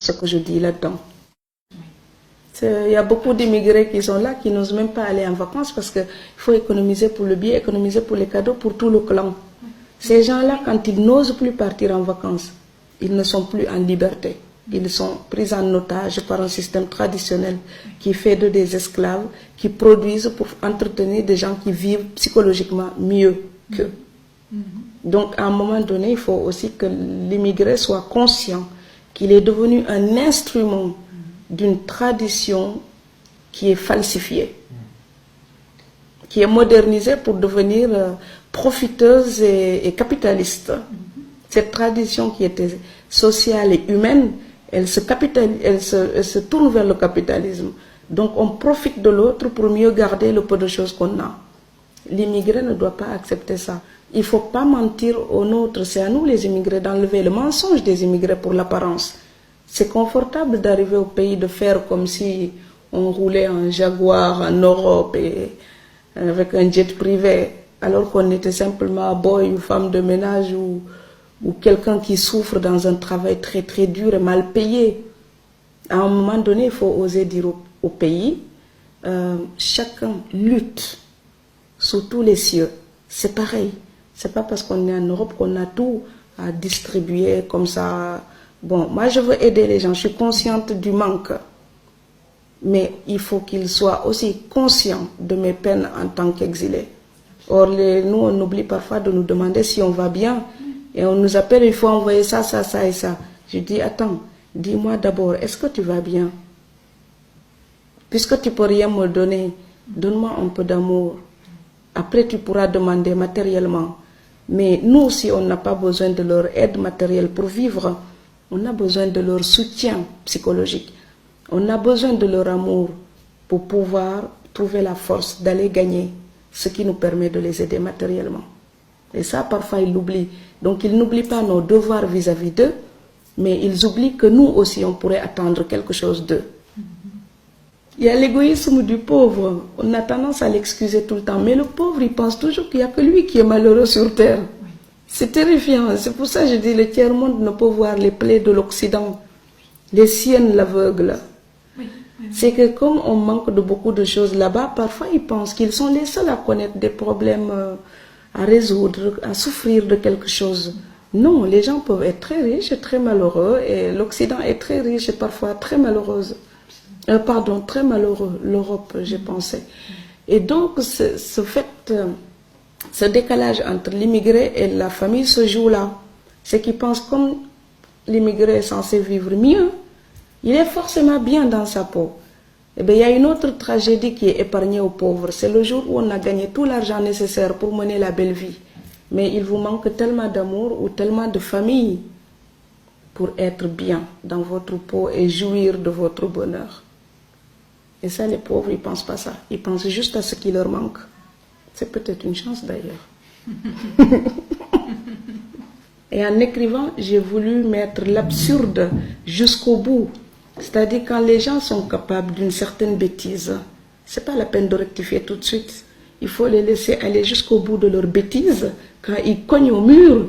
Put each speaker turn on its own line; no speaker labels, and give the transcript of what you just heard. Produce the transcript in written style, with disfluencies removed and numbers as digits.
ce que je dis là-dedans. Il y a beaucoup d'immigrés qui sont là, qui n'osent même pas aller en vacances parce qu'il faut économiser pour le billet, économiser pour les cadeaux, pour tout le clan. Ces gens-là, quand ils n'osent plus partir en vacances, ils ne sont plus en liberté. Ils sont pris en otage par un système traditionnel qui fait d'eux des esclaves, qui produisent pour entretenir des gens qui vivent psychologiquement mieux qu'eux. Donc, à un moment donné, il faut aussi que l'immigré soit conscient qu'il est devenu un instrument d'une tradition qui est falsifiée, qui est modernisée pour devenir profiteuse et capitaliste. Cette tradition qui était sociale et humaine, elle se tourne vers le capitalisme. Donc on profite de l'autre pour mieux garder le peu de choses qu'on a. L'immigré ne doit pas accepter ça. Il ne faut pas mentir aux nôtres. C'est à nous les immigrés d'enlever le mensonge des immigrés pour l'apparence. C'est confortable d'arriver au pays, de faire comme si on roulait en Jaguar en Europe et avec un jet privé, alors qu'on était simplement boy ou femme de ménage ou quelqu'un qui souffre dans un travail très très dur et mal payé. À un moment donné, il faut oser dire au pays, chacun lutte sous tous les cieux. C'est pareil. C'est pas parce qu'on est en Europe qu'on a tout à distribuer comme ça. Bon, moi je veux aider les gens, je suis consciente du manque. Mais il faut qu'ils soient aussi conscients de mes peines en tant qu'exilés. Or, nous, on oublie parfois de nous demander si on va bien. Et on nous appelle, il faut envoyer ça, ça, ça et ça. Je dis, attends, dis-moi d'abord, est-ce que tu vas bien? Puisque tu ne peux rien me donner, donne-moi un peu d'amour. Après, tu pourras demander matériellement. Mais nous, si on n'a pas besoin de leur aide matérielle pour vivre, on a besoin de leur soutien psychologique. On a besoin de leur amour pour pouvoir trouver la force d'aller gagner ce qui nous permet de les aider matériellement. Et ça, parfois, ils l'oublient. Donc, ils n'oublient pas nos devoirs vis-à-vis d'eux, mais ils oublient que nous aussi, on pourrait attendre quelque chose d'eux. Il y a l'égoïsme du pauvre. On a tendance à l'excuser tout le temps. Mais le pauvre, il pense toujours qu'il n'y a que lui qui est malheureux sur terre. C'est terrifiant. C'est pour ça que je dis, le tiers-monde ne peut voir les plaies de l'Occident. Les siennes l'aveugle. C'est que comme on manque de beaucoup de choses là-bas, parfois ils pensent qu'ils sont les seuls à connaître des problèmes à résoudre, à souffrir de quelque chose. Non, les gens peuvent être très riches et très malheureux, et l'Occident est très riche et parfois très malheureuse. Très malheureux, l'Europe, j'ai pensé. Et donc, ce décalage entre l'immigré et la famille se joue là. C'est qu'ils pensent comme l'immigré est censé vivre mieux, il est forcément bien dans sa peau. Eh bien, il y a une autre tragédie qui est épargnée aux pauvres. C'est le jour où on a gagné tout l'argent nécessaire pour mener la belle vie. Mais il vous manque tellement d'amour ou tellement de famille pour être bien dans votre peau et jouir de votre bonheur. Et ça, les pauvres, ils ne pensent pas ça. Ils pensent juste à ce qui leur manque. C'est peut-être une chance d'ailleurs. Et en écrivant, j'ai voulu mettre l'absurde jusqu'au bout. C'est-à-dire quand les gens sont capables d'une certaine bêtise, ce n'est pas la peine de rectifier tout de suite. Il faut les laisser aller jusqu'au bout de leur bêtise. Quand ils cognent au mur,